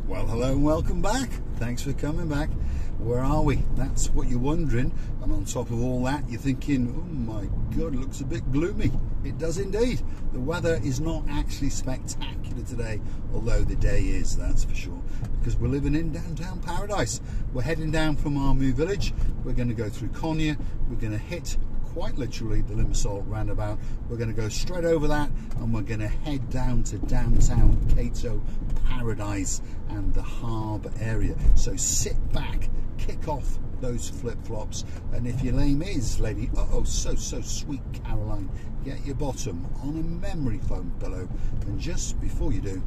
Well, hello and welcome back. Thanks for coming back. Where are we? That's what you're wondering. And on top of all that, you're thinking, oh my God, it looks a bit gloomy. It does indeed. The weather is not actually spectacular today, although the day is, that's for sure, because we're living in downtown paradise. We're heading down from our new village. We're going to go through Konya. We're going to hit quite literally the Box Roundabout. We're going to go straight over that and we're going to head down to downtown Kato paradise and the harbour area. So sit back, kick off those flip-flops, and if your name is Lady so sweet Caroline, get your bottom on a memory foam pillow, and just before you do,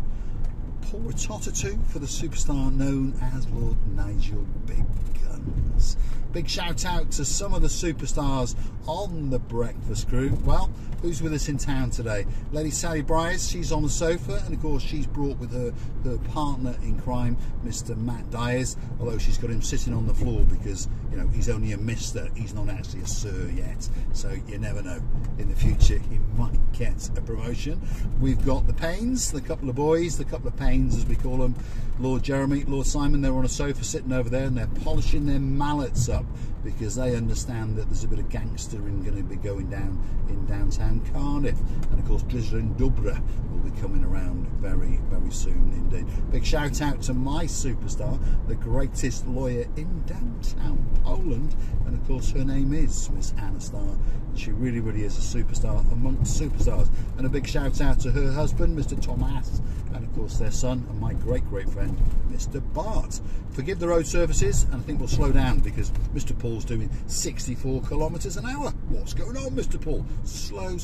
pour a tot or two for the superstar known as Lord Nigel Big Guns. Big shout out to some of the superstars on the breakfast crew. Well, who's with us in town today? Lady Sally Bryce, she's on the sofa, and of course she's brought with her her partner in crime, Mr. Matt Dyers, although she's got him sitting on the floor because, you know, he's only a mister, he's not actually a sir yet, so you never know, in the future he might get a promotion. We've got the Paynes, the couple of boys, the couple of Paynes as we call them, Lord Jeremy, Lord Simon. They're on a sofa sitting over there and they're polishing their mallets up because they understand that there's a bit of gangstering going to be going down in downtown Cardiff, and of course Drizzler and Dubra will be coming around very soon indeed. Big shout out to my superstar, the greatest lawyer in downtown Poland, and of course her name is Miss Anna Starr. She really is a superstar amongst superstars. And a big shout out to her husband, Mr. Thomas, and of course their son and my great friend, Mr. Bart. Forgive the road surfaces, and I think we'll slow down because Mr. Paul's doing 64 kilometres an hour. What's going on, Mr. Paul? Slow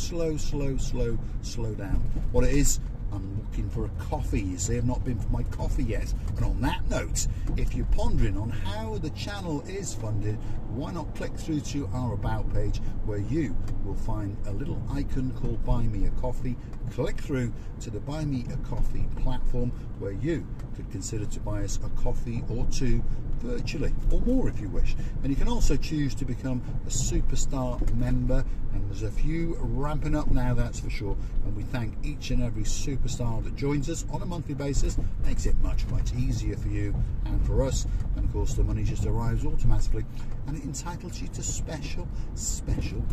down. What it is, I'm looking for a coffee. You see, I've not been for my coffee yet. And on that note, if you're pondering on how the channel is funded, why not click through to our About page, where you will find a little icon called Buy Me a Coffee. Click through to the Buy Me a Coffee platform, where you could consider to buy us a coffee or two virtually, or more if you wish. And you can also choose to become a superstar member, and there's a few ramping up now, that's for sure, and we thank each and every superstar that joins us on a monthly basis. Makes it much easier for you and for us, and of course the money just arrives automatically, and it entitles you to special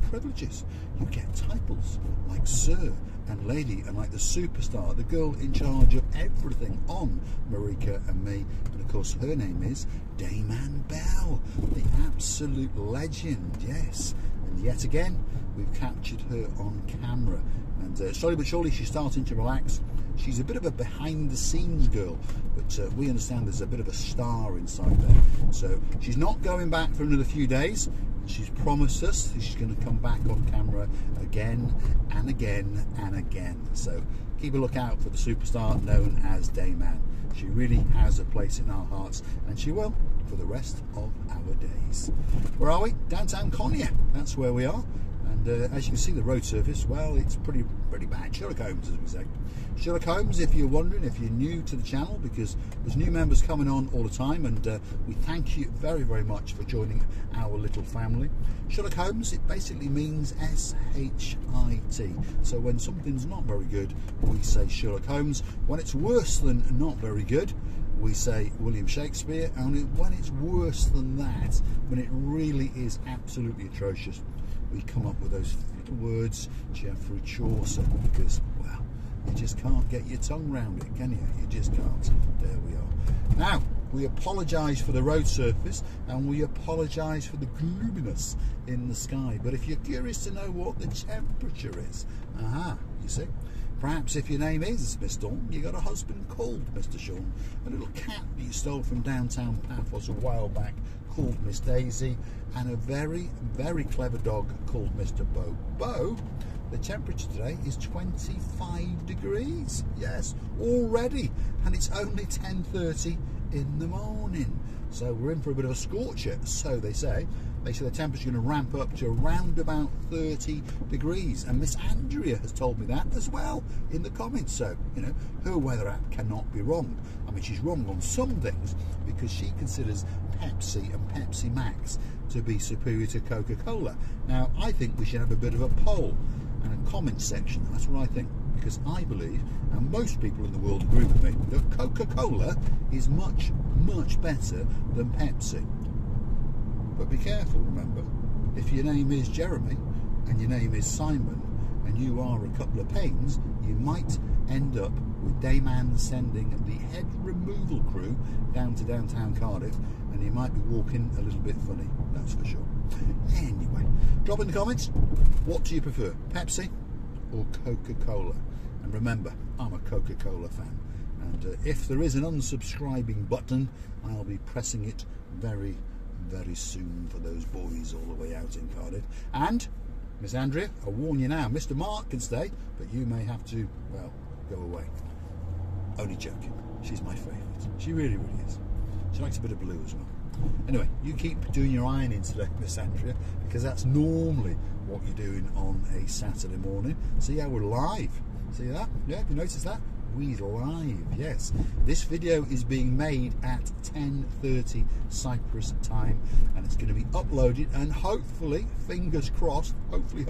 privileges. You get titles like Sir and Lady, and like the superstar, the girl in charge of everything on Marika and me, and of course her name is Dame Ann Bell, the absolute legend, yes. And yet again we've captured her on camera, and slowly but surely she's starting to relax. She's a bit of a behind the scenes girl, but we understand there's a bit of a star inside there, so she's not going back for another few days. She's promised us that she's going to come back on camera again and again, so keep a lookout for the superstar known as Dame Ann. She really has a place in our hearts, and she will for the rest of our days. Where are we? Downtown Konya, that's where we are. And as you can see, the road surface, well, it's pretty bad. Sherlock Holmes, as we say. Sherlock Holmes, if you're wondering, if you're new to the channel, because there's new members coming on all the time, and we thank you very much for joining our little family. Sherlock Holmes, it basically means S-H-I-T. So when something's not very good, we say Sherlock Holmes. When it's worse than not very good, we say William Shakespeare. And when it's worse than that, when it really is absolutely atrocious, we come up with those words, Geoffrey Chaucer, because, well, you just can't get your tongue round it, can you? You just can't. There we are. Now, we apologise for the road surface, and we apologise for the gloominess in the sky, but if you're curious to know what the temperature is, you see, perhaps if your name is Miss Dawn, you got a husband called Mr. Sean, a little cat that you stole from downtown Paphos a while back called Miss Daisy, and a very clever dog called Mr. Bo. Bo, the temperature today is 25 degrees. Yes, already, and it's only 10:30 in the morning. So we're in for a bit of a scorcher, so they say. They say the temperature's going to ramp up to around about 30 degrees. And Miss Andrea has told me that as well in the comments. So, you know, her weather app cannot be wrong. I mean, she's wrong on some things because she considers Pepsi and Pepsi Max to be superior to Coca-Cola. Now, I think we should have a bit of a poll and a comment section. That's what I think. because I believe, and most people in the world agree with me, that Coca-Cola is much, much better than Pepsi. But be careful, remember, if your name is Jeremy and your name is Simon and you are a couple of pains, you might end up with Dayman sending the head removal crew down to downtown Cardiff, and you might be walking a little bit funny, that's for sure. Anyway, drop in the comments, what do you prefer, Pepsi or Coca-Cola? And remember, I'm a Coca-Cola fan, and if there is an unsubscribing button, I'll be pressing it very, very soon for those boys all the way out in Cardiff. And Miss Andrea, I warn you now, Mr. Mark can stay, but you may have to, well, go away. Only joking. She's my favourite. She really, really is. She likes a bit of blue as well. Anyway, you keep doing your ironing today, Miss Andrea, because that's normally what you're doing on a Saturday morning. See how we're live? See that? Yeah, have you noticed that? We're live, yes. This video is being made at 10:30 Cyprus time, and it's going to be uploaded, and hopefully, fingers crossed, hopefully,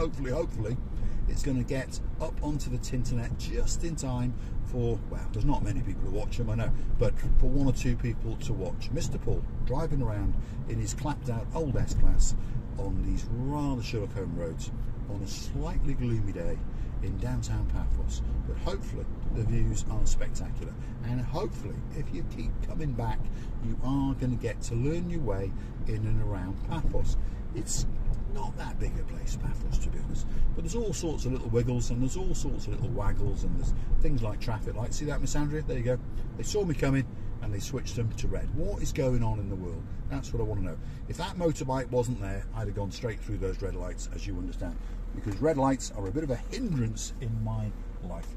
it's going to get up onto the Tinternet just in time for, well, there's not many people who watch them, I know, but for 1 or 2 people to watch. Mr. Paul driving around in his clapped out old S-Class on these rather Sherlock Holmes roads on a slightly gloomy day in downtown Paphos, but hopefully the views are spectacular, and hopefully if you keep coming back you are going to get to learn your way in and around Paphos. It's not that big a place, Paphos, to be honest, but there's all sorts of little wiggles and there's all sorts of little waggles, and there's things like traffic lights. See that, Miss Andrea? There you go. They saw me coming and they switched them to red. What is going on in the world? That's what I want to know. If that motorbike wasn't there, I'd have gone straight through those red lights, as you understand, because red lights are a bit of a hindrance in my life.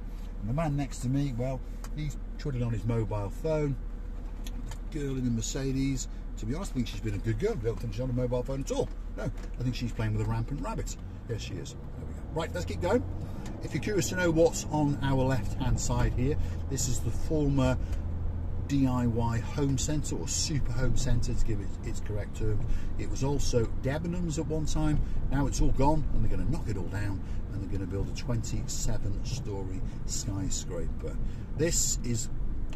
And the man next to me, well, he's twiddling on his mobile phone. The girl in the Mercedes, to be honest, I think she's been a good girl. I don't think she's on a mobile phone at all. No, I think she's playing with a rampant rabbit. Yes, she is. There we go. Right, let's keep going. If you're curious to know what's on our left-hand side here, this is the former DIY home centre, or super home centre to give it its correct term. It was also Debenhams at one time. Now it's all gone, and they're going to knock it all down, and they're going to build a 27-storey skyscraper. This is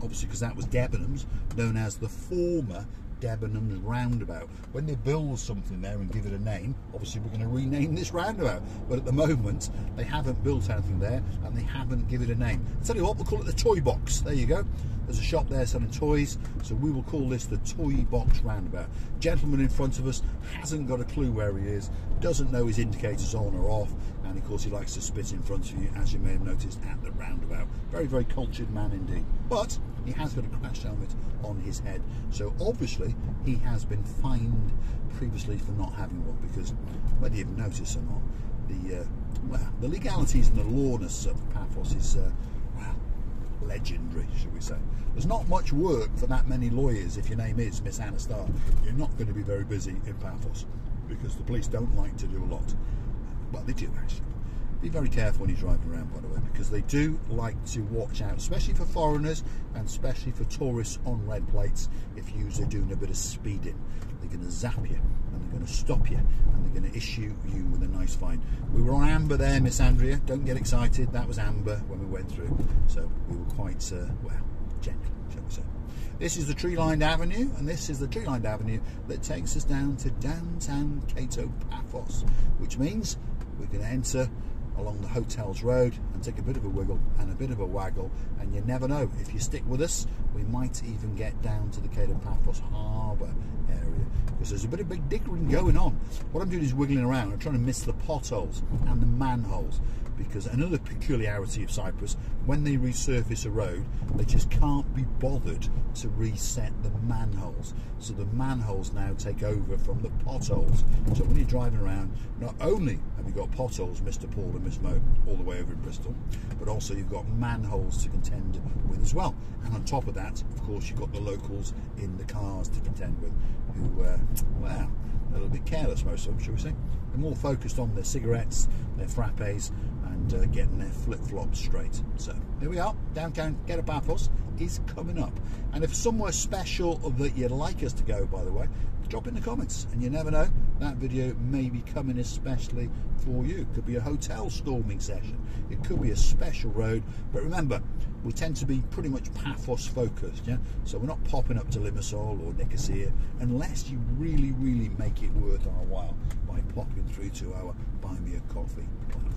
obviously, because that was Debenhams, known as the former Debenhams Roundabout. When they build something there and give it a name, obviously we're going to rename this roundabout, but at the moment they haven't built anything there and they haven't given it a name. I'll tell you what, we'll call it the Toy Box. There you go. There's a shop there selling toys, so we will call this the Toy Box Roundabout. Gentleman in front of us hasn't got a clue where he is, doesn't know his indicators on or off, and of course he likes to spit in front of you, as you may have noticed at the roundabout. Very, very cultured man indeed. But he has got a crash helmet on his head, so obviously he has been fined previously for not having one, because whether you've noticed or not, the legalities and the lawness of Paphos is well, legendary, should we say. There's not much work for that many lawyers. If your name is Miss Anna Starr, you're not going to be very busy in Paphos, because the police don't like to do a lot. Well, they do actually. Be very careful when you're driving around, by the way, because they do like to watch out, especially for foreigners and especially for tourists on red plates. If you're doing a bit of speeding, they're going to zap you and they're going to stop you and they're going to issue you with a nice fine. We were on amber there, Miss Andrea. Don't get excited. That was amber when we went through, so we were quite well, gentle, shall we say. This is the tree-lined avenue, and this is the tree-lined avenue that takes us down to downtown Kato, Paphos, which means we're going to enter along the Hotels Road and take a bit of a wiggle and a bit of a waggle, and you never know, if you stick with us we might even get down to the Kato Paphos harbour area, because there's a bit of big diggering going on. What I'm doing is wiggling around. I'm trying to miss the potholes and the manholes, because another peculiarity of Cyprus, when they resurface a road, they just can't be bothered to reset the manholes, so the manholes now take over from the potholes. So when you're driving around, not only have you got potholes, Mr. Paul and Miss Mo, all the way over in Bristol, but also you've got manholes to contend with as well. And on top of that, of course, you've got the locals in the cars to contend with, who, well, a little bit careless, most of them, shall we say. They're more focused on their cigarettes, their frappes, and getting their flip-flops straight. So here we are. Downtown Kato Paphos is coming up, and if somewhere special that you'd like us to go, by the way, drop in the comments, and you never know, that video may be coming especially for you. It could be a hotel storming session, it could be a special road, but remember, we tend to be pretty much Paphos focused, yeah? So we're not popping up to Limassol or Nicosia unless you really make it worth our while by popping through to our Buy Me a Coffee platform.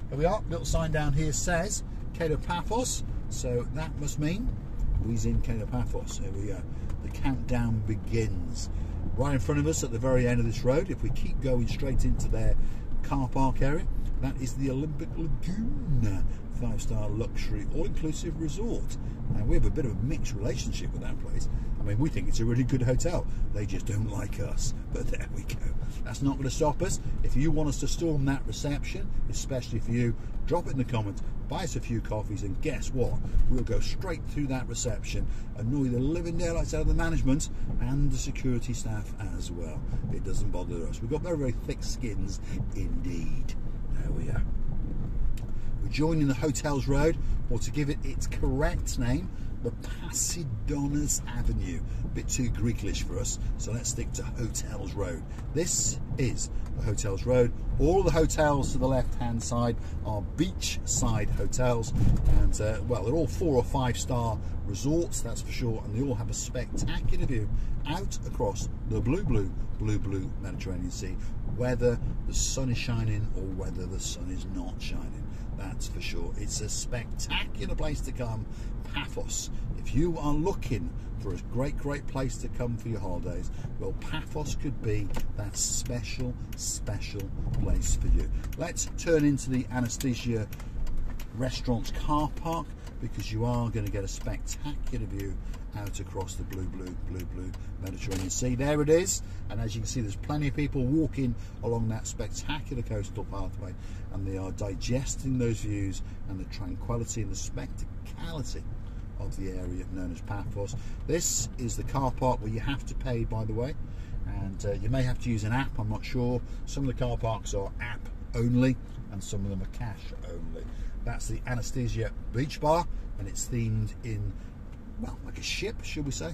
Here we are, little sign down here says Kato Paphos, so that must mean we's in Kato Paphos. Here we go, the countdown begins. Right in front of us at the very end of this road, if we keep going straight into their car park area, that is the Olympic Lagoon 5-star luxury all-inclusive resort. And we have a bit of a mixed relationship with that place. I mean, we think it's a really good hotel. They just don't like us. But there we go. That's not going to stop us. If you want us to storm that reception, especially for you, drop it in the comments, buy us a few coffees, and guess what? We'll go straight through that reception, annoy the living daylights out of the management and the security staff as well. It doesn't bother us. We've got very thick skins indeed. There we are. We're joining the Hotels Road, or to give it its correct name, the Posidonis Avenue. A bit too Greeklish for us, so let's stick to Hotels Road. This is the Hotels Road. All the hotels to the left-hand side are beachside hotels, and well, they're all 4 or 5 star resorts, that's for sure, and they all have a spectacular view out across the blue Mediterranean Sea, whether the sun is shining or whether the sun is not shining. That's for sure. It's a spectacular place to come, Paphos. If you are looking for a great place to come for your holidays, well, Paphos could be that special place for you. Let's turn into the Anesthesia Restaurant's car park, because you are going to get a spectacular view out across the blue Mediterranean Sea. There it is, and as you can see, there's plenty of people walking along that spectacular coastal pathway, and they are digesting those views and the tranquility and the spectacality of the area known as Paphos. This is the car park where you have to pay, by the way, and you may have to use an app, I'm not sure. Some of the car parks are app only and some of them are cash only. That's the Anesthesia Beach Bar, and it's themed in, well, like a ship, should we say.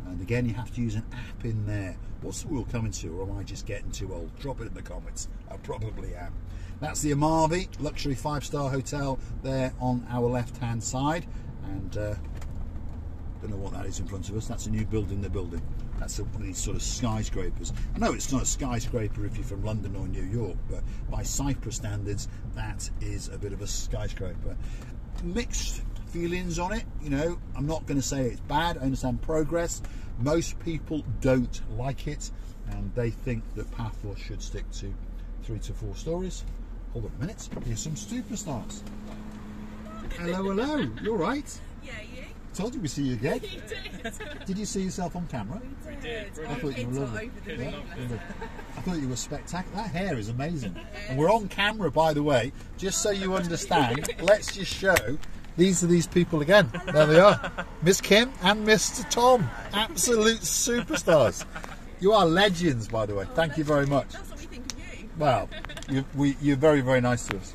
And again, you have to use an app in there. What's the rule coming to, or am I just getting too old? Drop it in the comments. I probably am. That's the Amarvi luxury 5-star hotel there on our left-hand side, and don't know what that is in front of us. That's a new building they're building. That's one of these sort of skyscrapers. I know it's not a skyscraper if you're from London or New York, but by Cyprus standards, that is a bit of a skyscraper. Mixed feelings on it, you know. I'm not going to say it's bad. I understand progress. Most people don't like it, and they think that Paphos should stick to 3 to 4 stories. Hold on a minute. Here's some superstars. Hello. You all right? Yeah, you? Told you we'd see you again. You did. Did you see yourself on camera? We did. I thought you were lovely. Over the room. I thought you were spectacular. That hair is amazing. And we're on camera, by the way, just so you understand. Let's just show. These are these people again. There they are. Miss Kim and Mr. Tom. Absolute superstars. You are legends, by the way. Thank you very much. That's what we think of you. Well, you're very nice to us.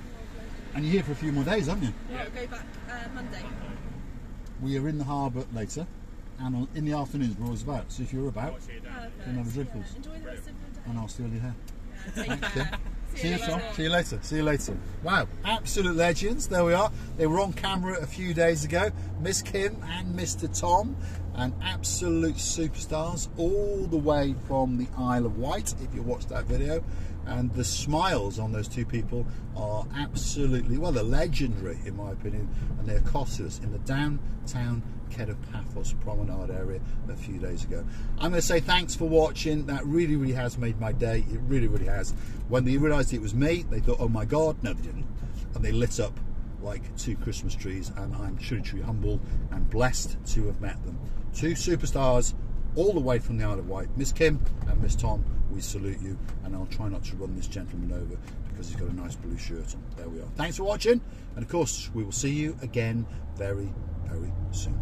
And you're here for a few more days, aren't you? Yeah, we'll go back Monday. We are in the harbour later, and in the afternoons we're always about. So if you're about, then have a drink with us. Enjoy the rest of your day. And I'll steal your hair. Take Thanks, care. Kim. See you, Tom. See you later. Wow, absolute legends. There we are. They were on camera a few days ago. Miss Kim and Mr. Tom, and absolute superstars all the way from the Isle of Wight, if you watched that video. And the smiles on those two people are absolutely, well, they're legendary in my opinion, and they accosted us in the downtown Kato Paphos promenade area a few days ago. I'm going to say thanks for watching. That really has made my day. It really has. When they realised it was me, they thought, oh my god. No, they didn't. And they lit up like 2 Christmas trees, and I'm truly humbled and blessed to have met them. 2 superstars all the way from the Isle of Wight. Miss Kim and Miss Tom, we salute you, and I'll try not to run this gentleman over because he's got a nice blue shirt on. There we are. Thanks for watching, and of course we will see you again very soon.